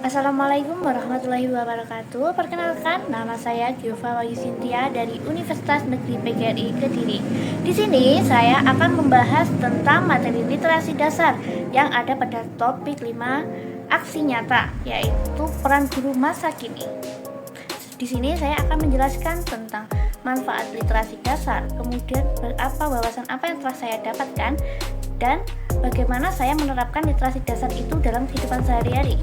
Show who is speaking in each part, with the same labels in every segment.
Speaker 1: Assalamualaikum warahmatullahi wabarakatuh. Perkenalkan, nama saya Giova Wahyu Sintia dari Universitas Negeri PGRI Kediri. Di sini saya akan membahas tentang materi literasi dasar yang ada pada topik 5 aksi nyata, yaitu peran guru masa kini. Di sini saya akan menjelaskan tentang manfaat literasi dasar, kemudian wawasan apa yang telah saya dapatkan, dan bagaimana saya menerapkan literasi dasar itu dalam kehidupan sehari-hari.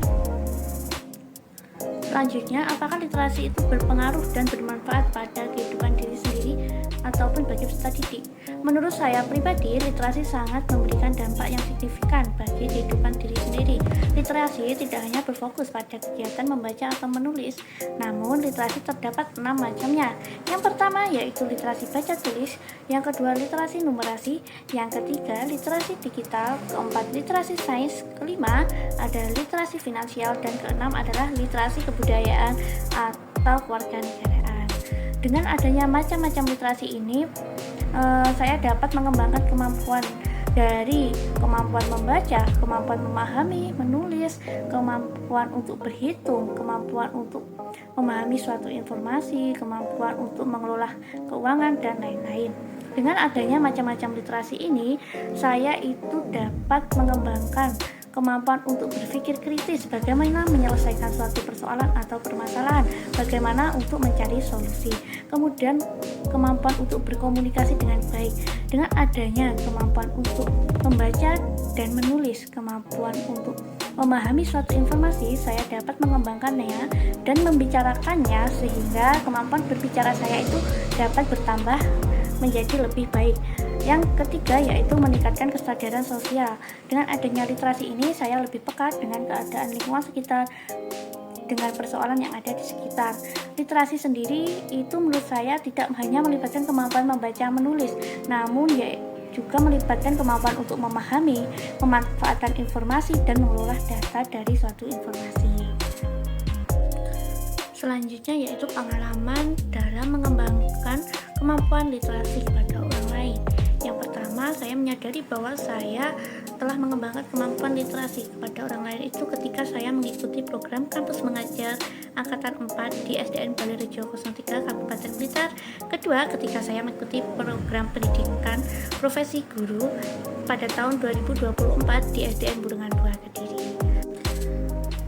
Speaker 1: Selanjutnya, apakah literasi itu berpengaruh dan bermanfaat pada kehidupan diri sendiri ataupun bagi peserta didik? Menurut saya pribadi, literasi sangat memberikan dampak yang signifikan bagi kehidupan diri sendiri. Literasi tidak hanya berfokus pada kegiatan membaca atau menulis, namun literasi terdapat 6 macamnya. Yang pertama yaitu literasi baca tulis, yang kedua literasi numerasi, yang ketiga literasi digital, keempat literasi sains, kelima ada literasi finansial, dan keenam adalah literasi kebudayaan atau kewarganegaraan. Dengan adanya macam-macam literasi ini, saya dapat mengembangkan kemampuan dari kemampuan membaca, kemampuan memahami, menulis, kemampuan untuk berhitung, kemampuan untuk memahami suatu informasi, kemampuan untuk mengelola keuangan, dan lain-lain. Dengan adanya macam-macam literasi ini, saya itu dapat mengembangkan kemampuan untuk berpikir kritis, bagaimana menyelesaikan suatu persoalan atau permasalahan, bagaimana untuk mencari solusi, kemudian kemampuan untuk berkomunikasi dengan baik. Dengan adanya kemampuan untuk membaca dan menulis, kemampuan untuk memahami suatu informasi, saya dapat mengembangkannya dan membicarakannya sehingga kemampuan berbicara saya itu dapat bertambah menjadi lebih baik. Yang ketiga yaitu meningkatkan kesadaran sosial. Dengan adanya literasi ini, saya lebih peka dengan keadaan lingkungan sekitar, dengan persoalan yang ada di sekitar. Literasi sendiri itu menurut saya tidak hanya melibatkan kemampuan membaca menulis, namun juga melibatkan kemampuan untuk memahami, memanfaatkan informasi, dan mengelola data dari suatu informasi. Selanjutnya yaitu pengalaman dalam mengembangkan kemampuan literasi kepada orang lain. Yang pertama, saya menyadari bahwa saya telah mengembangkan kemampuan literasi kepada orang lain itu ketika saya mengikuti program kampus mengajar angkatan 4 di SDN Balairejo 03 Kabupaten Blitar. Kedua, ketika saya mengikuti program pendidikan profesi guru pada tahun 2024 di SDN Bulungan 2 Kediri.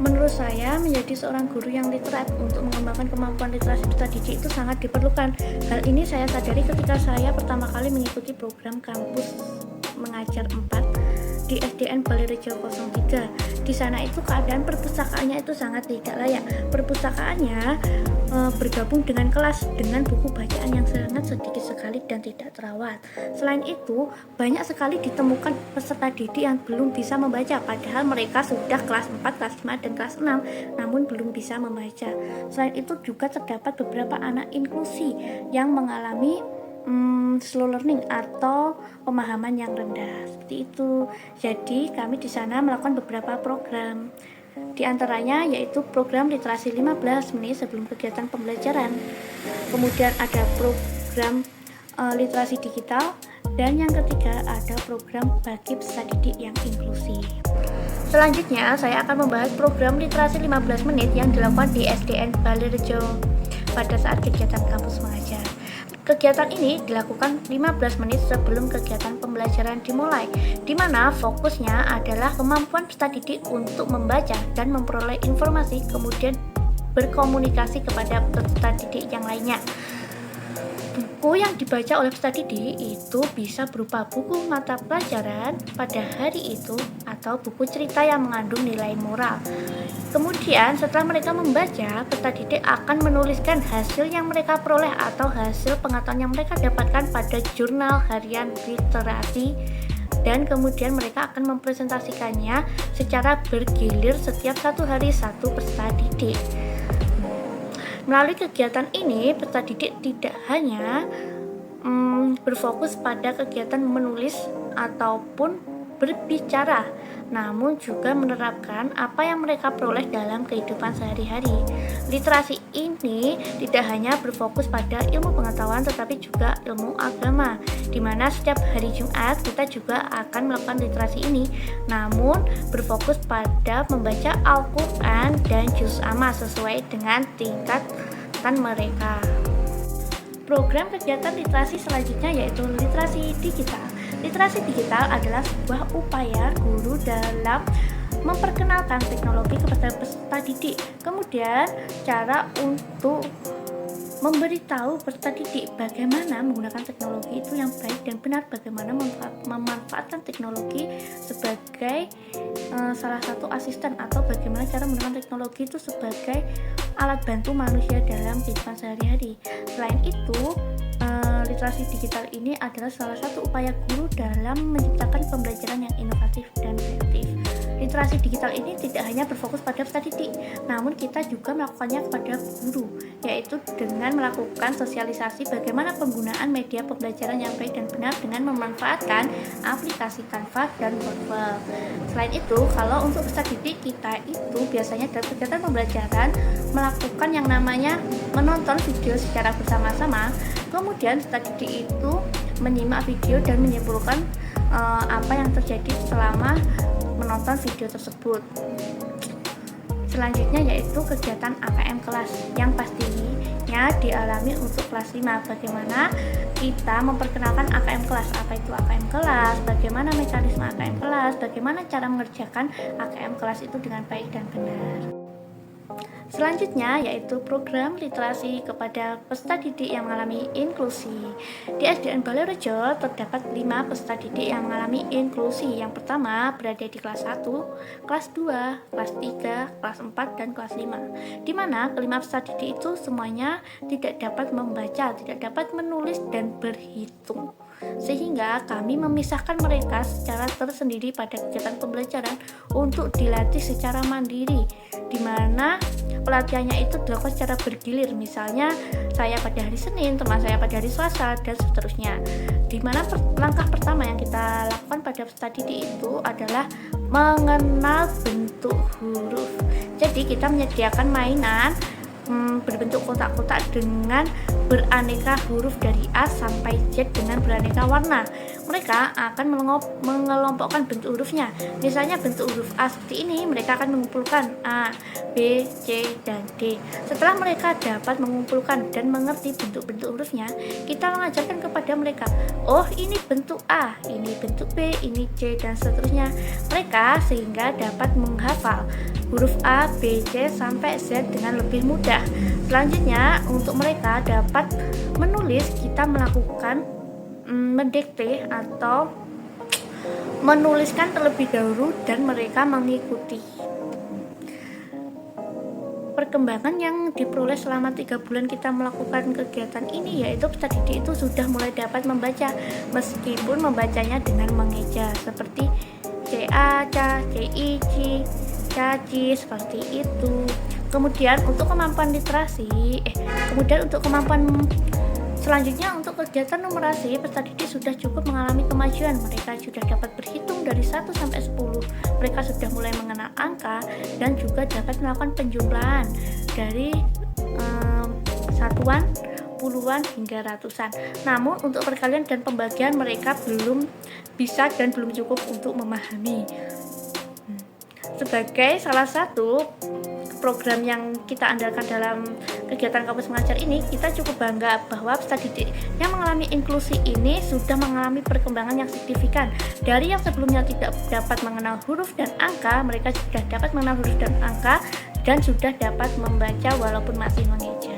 Speaker 1: Menurut saya, menjadi seorang guru yang literat untuk mengembangkan kemampuan literasi peserta didik itu sangat diperlukan. Hal ini saya sadari ketika saya pertama kali mengikuti program kampus mengajar 4 di SDN Balairejo 03. Di sana itu keadaan perpustakaannya itu sangat tidak layak. Perpustakaannya bergabung dengan kelas dengan buku bacaan yang sangat sedikit sekali dan tidak terawat. Selain itu, banyak sekali ditemukan peserta didik yang belum bisa membaca, padahal mereka sudah kelas 4, kelas 5, dan kelas 6, namun belum bisa membaca. Selain itu juga terdapat beberapa anak inklusi yang mengalami slow learning atau pemahaman yang rendah. Seperti itu. Jadi kami di sana melakukan beberapa program. Di antaranya yaitu program literasi 15 menit sebelum kegiatan pembelajaran. Kemudian ada program literasi digital, dan yang ketiga ada program bagi peserta didik yang inklusif. Selanjutnya saya akan membahas program literasi 15 menit yang dilakukan di SDN Balairejo pada saat kegiatan kampus mengajar. Kegiatan ini dilakukan 15 menit sebelum kegiatan pembelajaran dimulai, di mana fokusnya adalah kemampuan peserta didik untuk membaca dan memperoleh informasi, kemudian berkomunikasi kepada peserta didik yang lainnya. Buku yang dibaca oleh peserta didik itu bisa berupa buku mata pelajaran pada hari itu atau buku cerita yang mengandung nilai moral. Kemudian setelah mereka membaca, peserta didik akan menuliskan hasil yang mereka peroleh atau hasil pengetahuan yang mereka dapatkan pada jurnal harian literasi, dan kemudian mereka akan mempresentasikannya secara bergilir setiap 1 hari 1 peserta didik. Melalui kegiatan ini, peserta didik tidak hanya berfokus pada kegiatan menulis ataupun berbicara, namun juga menerapkan apa yang mereka peroleh dalam kehidupan sehari-hari. Literasi ini tidak hanya berfokus pada ilmu pengetahuan tetapi juga ilmu agama, di mana setiap hari Jumat kita juga akan melakukan literasi ini, namun berfokus pada membaca Al-Quran dan juz amma sesuai dengan tingkatan mereka. Program kegiatan literasi selanjutnya yaitu literasi digital. Literasi digital adalah sebuah upaya guru dalam memperkenalkan teknologi kepada peserta didik. Kemudian cara untuk memberitahu peserta didik bagaimana menggunakan teknologi itu yang baik dan benar, bagaimana memanfaatkan teknologi sebagai salah satu asisten, atau bagaimana cara menggunakan teknologi itu sebagai alat bantu manusia dalam kehidupan sehari-hari. Selain itu, literasi digital ini adalah salah satu upaya guru dalam menciptakan pembelajaran yang inovatif dan kreatif. Literasi digital ini tidak hanya berfokus pada peserta didik, namun kita juga melakukannya kepada guru, yaitu dengan melakukan sosialisasi bagaimana penggunaan media pembelajaran yang baik dan benar dengan memanfaatkan aplikasi Canva dan Wordle. Selain itu, kalau untuk peserta didik kita itu biasanya dalam kegiatan pembelajaran melakukan yang namanya menonton video secara bersama-sama, kemudian peserta didik itu menyimak video dan menyimpulkan apa yang terjadi selama menonton video tersebut. Selanjutnya yaitu kegiatan AKM kelas yang pastinya dialami untuk kelas 5. Bagaimana kita memperkenalkan AKM kelas, apa itu AKM kelas, bagaimana mekanisme AKM kelas, bagaimana cara mengerjakan AKM kelas itu dengan baik dan benar. Selanjutnya yaitu program literasi kepada peserta didik yang mengalami inklusi. Di SDN Balairejo terdapat 5 peserta didik yang mengalami inklusi. Yang pertama berada di kelas 1, kelas 2, kelas 3, kelas 4, dan kelas 5. Di mana kelima peserta didik itu semuanya tidak dapat membaca, tidak dapat menulis dan berhitung. Sehingga kami memisahkan mereka secara tersendiri pada kegiatan pembelajaran untuk dilatih secara mandiri, di mana pelatihannya itu dilakukan secara bergilir. Misalnya saya pada hari Senin, teman saya pada hari Selasa, dan seterusnya. Di mana langkah pertama yang kita lakukan pada peserta didik itu adalah mengenal bentuk huruf. Jadi kita menyediakan mainan berbentuk kotak-kotak dengan beraneka huruf dari A sampai Z dengan beraneka warna. Mereka akan mengelompokkan bentuk hurufnya. Misalnya bentuk huruf A seperti ini, mereka akan mengumpulkan A, B, C, dan D. Setelah mereka dapat mengumpulkan dan mengerti bentuk-bentuk hurufnya, kita mengajarkan kepada mereka, oh ini bentuk A, ini bentuk B, ini C, dan seterusnya. Mereka sehingga dapat menghafal huruf A, B, C, sampai Z dengan lebih mudah. Selanjutnya, untuk mereka dapat menulis, kita melakukan mendikte atau menuliskan terlebih dahulu dan mereka mengikuti. Perkembangan yang diperoleh selama 3 bulan kita melakukan kegiatan ini yaitu peserta didik itu sudah mulai dapat membaca, meskipun membacanya dengan mengeja seperti CA, CA, CI, C, caci, seperti itu. Kemudian untuk kemampuan selanjutnya untuk kegiatan numerasi, peserta didik sudah cukup mengalami kemajuan. Mereka sudah dapat berhitung dari 1 sampai 10. Mereka sudah mulai mengenal angka dan juga dapat melakukan penjumlahan dari satuan, puluhan, hingga ratusan. Namun untuk perkalian dan pembagian mereka belum bisa dan belum cukup untuk memahami. Sebagai salah satu program yang kita andalkan dalam kegiatan kampus mengajar ini, kita cukup bangga bahwa peserta didik yang mengalami inklusi ini sudah mengalami perkembangan yang signifikan. Dari yang sebelumnya tidak dapat mengenal huruf dan angka, mereka sudah dapat mengenal huruf dan angka dan sudah dapat membaca walaupun masih mengeja.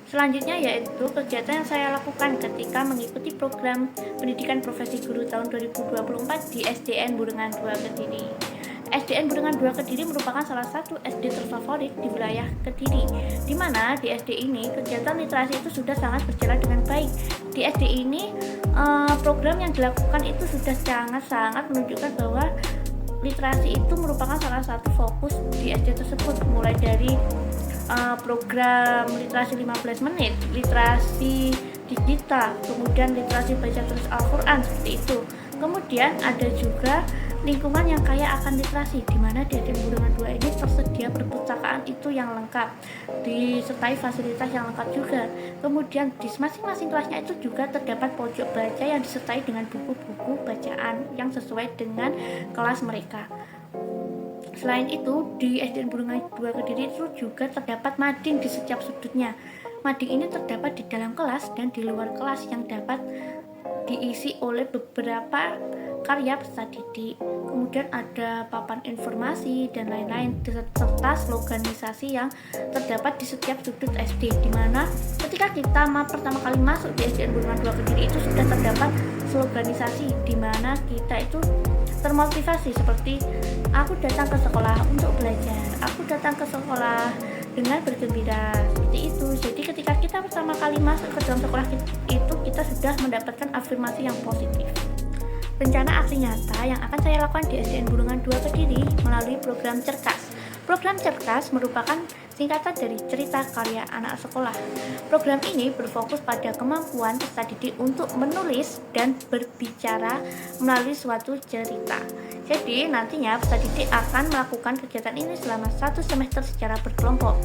Speaker 1: Selanjutnya yaitu kegiatan yang saya lakukan ketika mengikuti program pendidikan profesi guru tahun 2024 di SDN Burengan 2 Kediri. SDN Burengan 2 Kediri merupakan salah satu SD terfavorit di wilayah Kediri, di mana di SD ini kegiatan literasi itu sudah sangat berjalan dengan baik. Di SD ini program yang dilakukan itu sudah sangat menunjukkan bahwa literasi itu merupakan salah satu fokus di SD tersebut, mulai dari program literasi 15 menit, literasi digital, kemudian literasi baca tulis Al-Quran, seperti itu. Kemudian ada juga lingkungan yang kaya akan literasi, di mana di SDN Bulungan 2 ini tersedia perpustakaan itu yang lengkap, disertai fasilitas yang lengkap juga. Kemudian di masing-masing kelasnya itu juga terdapat pojok baca yang disertai dengan buku-buku bacaan yang sesuai dengan kelas mereka. Selain itu, di SDN Bulungan 2 Kediri itu juga terdapat mading di setiap sudutnya. Mading ini terdapat di dalam kelas dan di luar kelas yang dapat diisi oleh beberapa karya peserta didik. Kemudian ada papan informasi dan lain-lain, serta sloganisasi yang terdapat di setiap sudut SD, di mana ketika kita pertama kali masuk di SDN Bulungan 2 Kediri itu sudah terdapat sloganisasi, di mana kita itu termotivasi seperti aku datang ke sekolah untuk belajar, aku datang ke sekolah dengan bergembira, seperti itu. Jadi ketika kita pertama kali masuk ke dalam sekolah itu kita sudah mendapatkan afirmasi yang positif. Rencana aksi nyata yang akan saya lakukan di SDN Bulungan 2 Kediri melalui program Cerkas. Program Cerkas merupakan singkatan dari cerita karya anak sekolah. Program ini berfokus pada kemampuan peserta didik untuk menulis dan berbicara melalui suatu cerita. Jadi nantinya peserta didik akan melakukan kegiatan ini selama 1 semester secara berkelompok.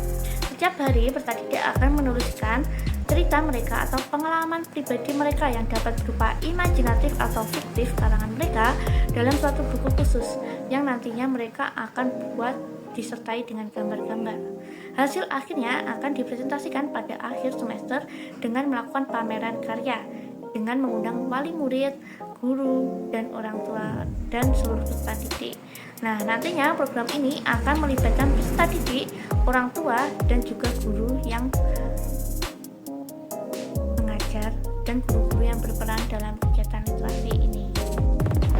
Speaker 1: Setiap hari peserta didik akan menuliskan cerita mereka atau pengalaman pribadi mereka yang dapat berupa imajinatif atau fiktif karangan mereka dalam suatu buku khusus yang nantinya mereka akan buat disertai dengan gambar-gambar. Hasil akhirnya akan dipresentasikan pada akhir semester dengan melakukan pameran karya dengan mengundang wali murid, guru, dan orang tua dan seluruh peserta didik. Nah, nantinya program ini akan melibatkan peserta didik, orang tua, dan juga guru yang mengajar dan guru-guru yang berperan dalam kegiatan literasi ini.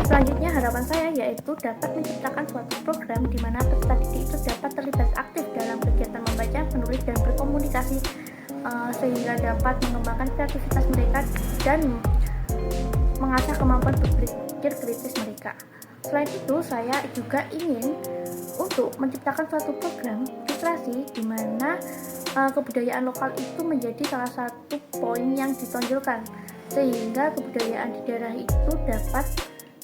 Speaker 1: Selanjutnya harapan saya yaitu dapat menciptakan suatu program di mana peserta didik itu dapat terlibat aktif dalam kegiatan membaca, menulis, dan berkomunikasi sehingga dapat mengembangkan kreativitas mereka dan mengasah kemampuan berpikir kritis mereka. Selain itu, saya juga ingin untuk menciptakan suatu program literasi di mana kebudayaan lokal itu menjadi salah satu poin yang ditonjolkan sehingga kebudayaan di daerah itu dapat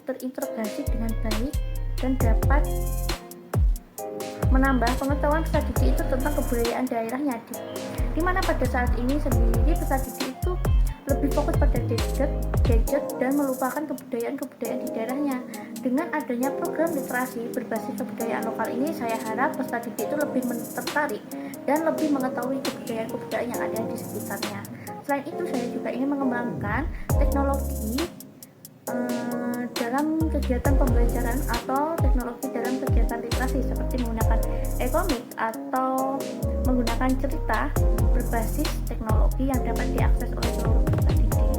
Speaker 1: terintegrasi dengan baik dan dapat menambah pengetahuan peserta didik itu tentang kebudayaan daerahnya, di mana pada saat ini sendiri peserta didik itu lebih fokus pada gadget dan melupakan kebudayaan di daerahnya. Dengan adanya program literasi berbasis kebudayaan lokal ini, saya harap peserta didik itu lebih tertarik dan lebih mengetahui kebudayaan yang ada di sekitarnya. Selain itu, saya juga ingin mengembangkan teknologi dalam kegiatan pembelajaran atau teknologi dalam kegiatan literasi seperti menggunakan e-komik atau menggunakan cerita berbasis teknologi yang dapat diakses oleh seluruh peserta didik.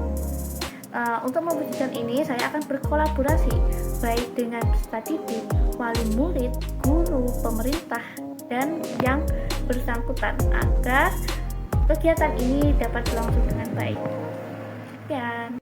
Speaker 1: Untuk mewujudkan ini, saya akan berkolaborasi baik dengan peserta didik, wali murid, guru, pemerintah, dan yang bersangkutan agar kegiatan ini dapat berlangsung dengan baik. Sekian.